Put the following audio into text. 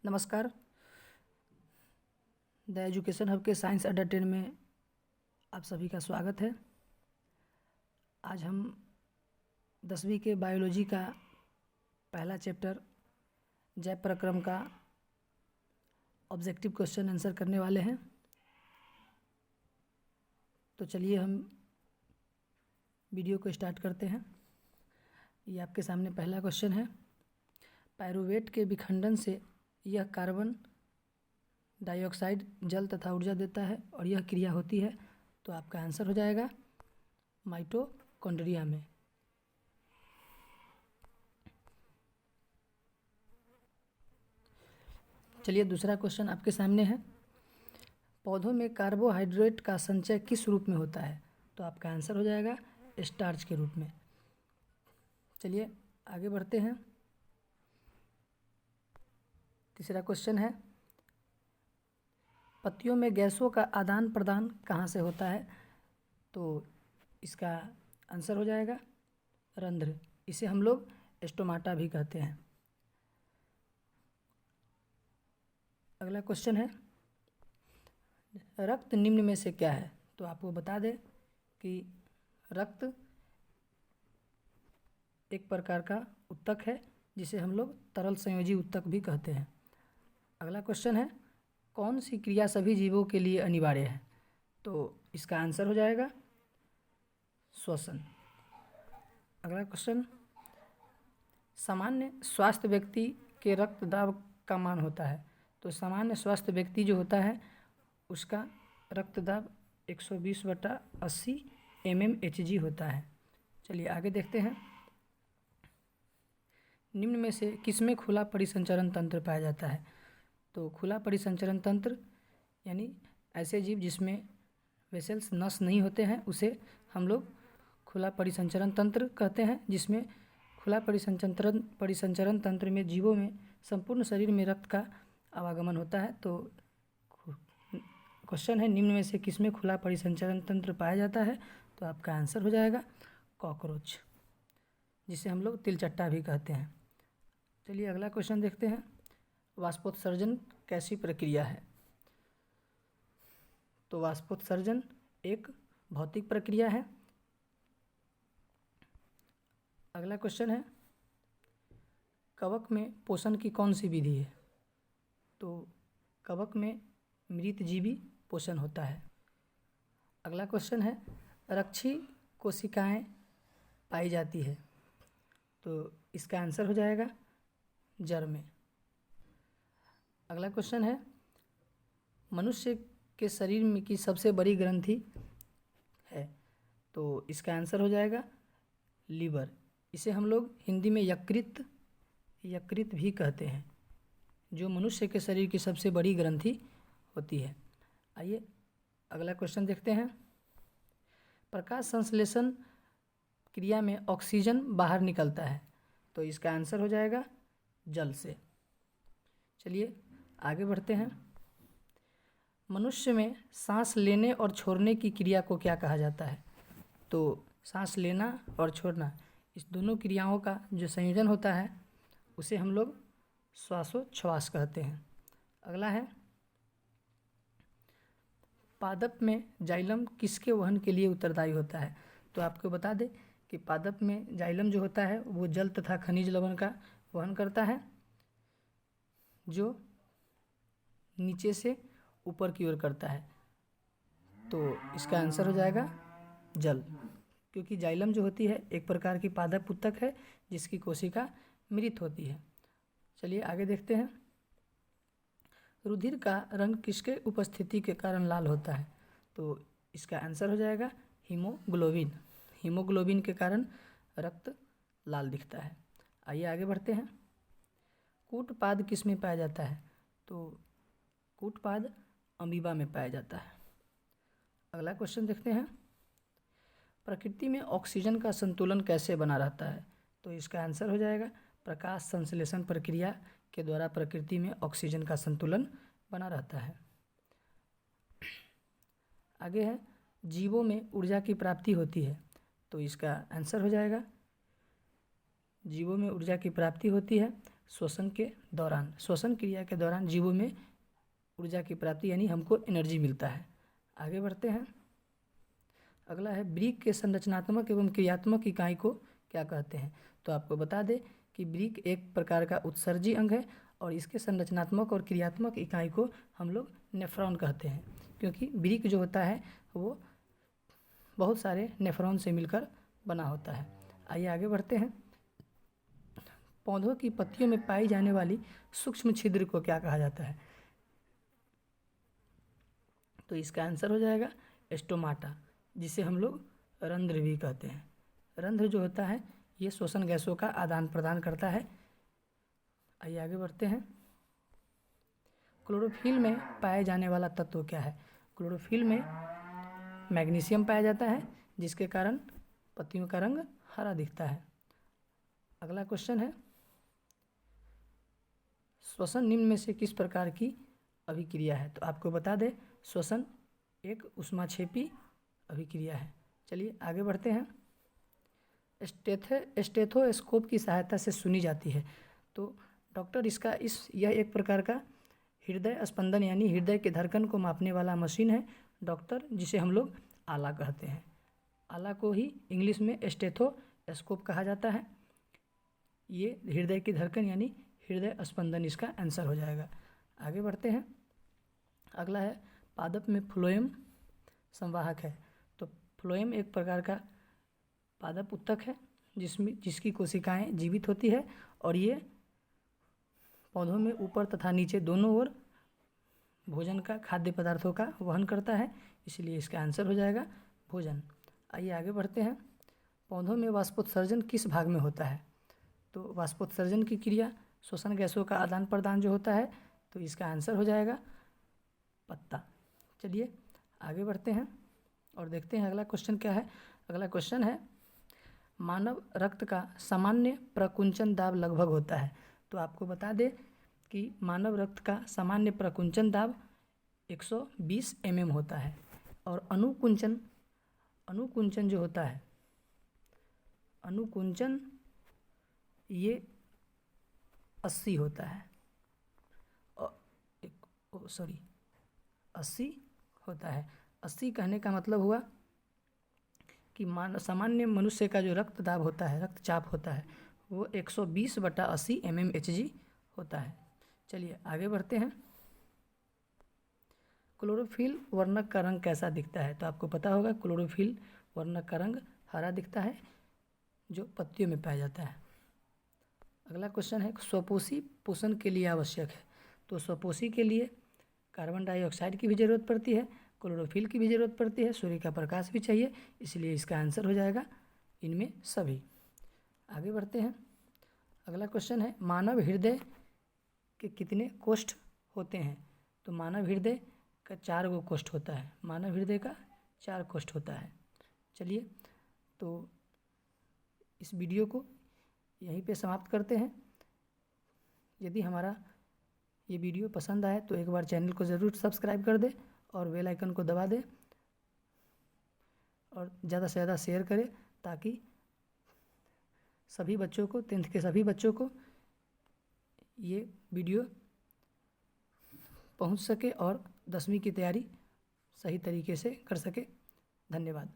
नमस्कार। The education hub के science अड्डा 10 में आप सभी का स्वागत है। आज हम 10वीं के बायोलॉजी का पहला चैप्टर जैव प्रक्रम का ऑब्जेक्टिव क्वेश्चन आंसर करने वाले हैं। तो चलिए हम वीडियो को स्टार्ट करते हैं। ये आपके सामने पहला क्वेश्चन है। पायरुवेट के विखंडन से यह कार्बन डाइऑक्साइड जल तथा ऊर्जा देता है और यह क्रिया होती है, तो आपका आंसर हो जाएगा माइटोकॉन्ड्रिया में। चलिए दूसरा क्वेश्चन आपके सामने है। पौधों में कार्बोहाइड्रेट का संचय किस रूप में होता है, तो आपका आंसर हो जाएगा स्टार्च के रूप में। चलिए आगे बढ़ते हैं। तीसरा क्वेश्चन है, पत्तियों में गैसों का आदान प्रदान कहाँ से होता है, तो इसका आंसर हो जाएगा रंध्र। इसे हम लोग स्टोमाटा भी कहते हैं। अगला क्वेश्चन है, रक्त निम्न में से क्या है, तो आपको बता दें कि रक्त एक प्रकार का उत्तक है जिसे हम लोग तरल संयोजी उत्तक भी कहते हैं। अगला क्वेश्चन है, कौन सी क्रिया सभी जीवों के लिए अनिवार्य है, तो इसका आंसर हो जाएगा श्वसन। अगला क्वेश्चन, सामान्य स्वस्थ व्यक्ति के रक्तदाब का मान होता है, तो सामान्य स्वस्थ व्यक्ति जो होता है उसका रक्तदाब 120/80 mmHg होता है। चलिए आगे देखते हैं। निम्न में से किसमें खुला परिसंचरण तंत्र पाया जाता है, तो खुला परिसंचरण तंत्र यानी ऐसे जीव जिसमें वेसल्स नस नहीं होते हैं उसे हम लोग खुला परिसंचरण तंत्र कहते हैं। जिसमें खुला परिसंचरण तंत्र में जीवों में संपूर्ण शरीर में रक्त का आवागमन होता है। तो क्वेश्चन है, निम्न में से किसमें खुला परिसंचरण तंत्र पाया जाता है, तो आपका आंसर हो जाएगा कॉकरोच, जिसे हम लोग तिलचट्टा भी कहते हैं। चलिए अगला क्वेश्चन देखते हैं। वाष्पोत्सर्जन कैसी प्रक्रिया है, तो वाष्पोत्सर्जन एक भौतिक प्रक्रिया है। अगला क्वेश्चन है, कवक में पोषण की कौन सी विधि है, तो कवक में मृतजीवी पोषण होता है। अगला क्वेश्चन है, रक्षी कोशिकाएं पाई जाती है, तो इसका आंसर हो जाएगा जड़ में। अगला क्वेश्चन है, मनुष्य के शरीर में की सबसे बड़ी ग्रंथि है, तो इसका आंसर हो जाएगा लीवर। इसे हम लोग हिंदी में यकृत भी कहते हैं, जो मनुष्य के शरीर की सबसे बड़ी ग्रंथि होती है। आइए अगला क्वेश्चन देखते हैं। प्रकाश संश्लेषण क्रिया में ऑक्सीजन बाहर निकलता है, तो इसका आंसर हो जाएगा जल से। चलिए आगे बढ़ते हैं। मनुष्य में सांस लेने और छोड़ने की क्रिया को क्या कहा जाता है, तो सांस लेना और छोड़ना इस दोनों क्रियाओं का जो संयोजन होता है उसे हम लोग श्वासोच्छ्वास कहते हैं। अगला है, पादप में जाइलम किसके वहन के लिए उत्तरदायी होता है, तो आपको बता दें कि पादप में जाइलम जो होता है वो जल तथा खनिज लवण का वहन करता है, जो नीचे से ऊपर की ओर करता है। तो इसका आंसर हो जाएगा जल, क्योंकि जाइलम जो होती है एक प्रकार की पादप उत्तक है जिसकी कोशिका मृत होती है। चलिए आगे देखते हैं। रुधिर का रंग किसके उपस्थिति के कारण लाल होता है, तो इसका आंसर हो जाएगा हीमोग्लोबिन। हीमोग्लोबिन के कारण रक्त लाल दिखता है। आइए आगे बढ़ते हैं। कूटपाद किस में पाया जाता है, तो कूटपाद अमीबा में पाया जाता है। अगला क्वेश्चन देखते हैं। प्रकृति में ऑक्सीजन का संतुलन कैसे बना रहता है, तो इसका आंसर हो जाएगा प्रकाश संश्लेषण प्रक्रिया के द्वारा प्रकृति में ऑक्सीजन का संतुलन बना रहता है। आगे है, जीवों में ऊर्जा की प्राप्ति होती है, तो इसका आंसर हो जाएगा जीवों में ऊर्जा की प्राप्ति होती है श्वसन के दौरान, श्वसन क्रिया के दौरान जीवों में ऊर्जा की प्राप्ति यानी हमको एनर्जी मिलता है। आगे बढ़ते हैं। अगला है ब्रीक के संरचनात्मक एवं क्रियात्मक इकाई को क्या कहते हैं। तो आपको बता दें कि ब्रीक एक प्रकार का उत्सर्जी अंग है और इसके संरचनात्मक और क्रियात्मक इकाई को हम लोग नेफ्रॉन कहते हैं, क्योंकि ब्रीक जो होता है वो बहुत सारे नेफ्रॉन से मिलकर बना होता है। आइए आगे बढ़ते हैं। पौधों की पत्तियों में पाई जाने वाली सूक्ष्म छिद्र को क्या कहा जाता है। तो इसका आंसर हो जाएगा स्टोमाटा, जिसे हम लोग रंध्र भी कहते हैं। रंध्र जो होता है ये श्वसन गैसों का आदान प्रदान करता है। आइए आगे बढ़ते हैं। क्लोरोफिल में पाए जाने वाला तत्व क्या है। क्लोरोफिल में मैग्नीशियम पाया जाता है, जिसके कारण पत्तियों का रंग हरा दिखता है। अगला क्वेश्चन है, श्वसन निम्न में से किस प्रकार की अभिक्रिया है। तो आपको बता दें श्वसन एक ऊष्माक्षेपी अभिक्रिया है। चलिए आगे बढ़ते हैं। स्टेथोस्कोप की सहायता से सुनी जाती है। तो डॉक्टर यह एक प्रकार का हृदय स्पंदन यानी हृदय के धड़कन को मापने वाला मशीन है डॉक्टर, जिसे हम लोग आला कहते हैं। आला को ही इंग्लिश में स्टेथोस्कोप कहा जाता है। ये हृदय की धड़कन यानी हृदय स्पंदन इसका आंसर हो जाएगा। आगे बढ़ते हैं। अगला है पादप में फ्लोएम संवाहक है। तो फ्लोएम एक प्रकार का पादप उत्तक है जिसकी कोशिकाएं जीवित होती है और ये पौधों में ऊपर तथा नीचे दोनों ओर भोजन का खाद्य पदार्थों का वहन करता है, इसलिए इसका आंसर हो जाएगा भोजन। आइए आगे बढ़ते हैं। पौधों में वाष्पोत्सर्जन किस भाग में होता है। तो वाष्पोत्सर्जन की क्रिया श्वसन गैसों का आदान प्रदान जो होता है, तो इसका आंसर हो जाएगा पत्ता। चलिए आगे बढ़ते हैं और देखते हैं अगला क्वेश्चन क्या है। अगला क्वेश्चन है, मानव रक्त का सामान्य प्रकुंचन दाब लगभग होता है। तो आपको बता दें कि मानव रक्त का सामान्य प्रकुंचन दाब 120 mm होता है और अनुकुंचन जो होता है, अनुकुंचन ये 80 होता है। 80 होता है। 80 कहने का मतलब हुआ कि सामान्य मनुष्य का जो रक्तदाब होता है, रक्तचाप होता है, वो 120/80 mmHg होता है। चलिए आगे बढ़ते हैं। क्लोरोफिल वर्णक का रंग कैसा दिखता है। तो आपको पता होगा क्लोरोफिल वर्णक का रंग हरा दिखता है, जो पत्तियों में पाया जाता है। अगला क्वेश्चन है, स्वपोषी पोषण के लिए आवश्यक है। तो स्वपोषी के लिए कार्बन डाइऑक्साइड की भी ज़रूरत पड़ती है, क्लोरोफिल की भी ज़रूरत पड़ती है, सूर्य का प्रकाश भी चाहिए, इसलिए इसका आंसर हो जाएगा इनमें सभी। आगे बढ़ते हैं। अगला क्वेश्चन है, मानव हृदय के कितने कोष्ठ होते हैं। तो मानव हृदय का 4 गो कोष्ठ होता है। मानव हृदय का 4 कोष्ठ होता है। चलिए तो इस वीडियो को यहीं पे समाप्त करते हैं। यदि हमारा ये वीडियो पसंद आए तो एक बार चैनल को ज़रूर सब्सक्राइब कर दें और बेल आइकन को दबा दें और ज़्यादा से ज़्यादा शेयर करें, ताकि सभी बच्चों को, 10th के सभी बच्चों को ये वीडियो पहुंच सके और 10वीं की तैयारी सही तरीके से कर सके। धन्यवाद।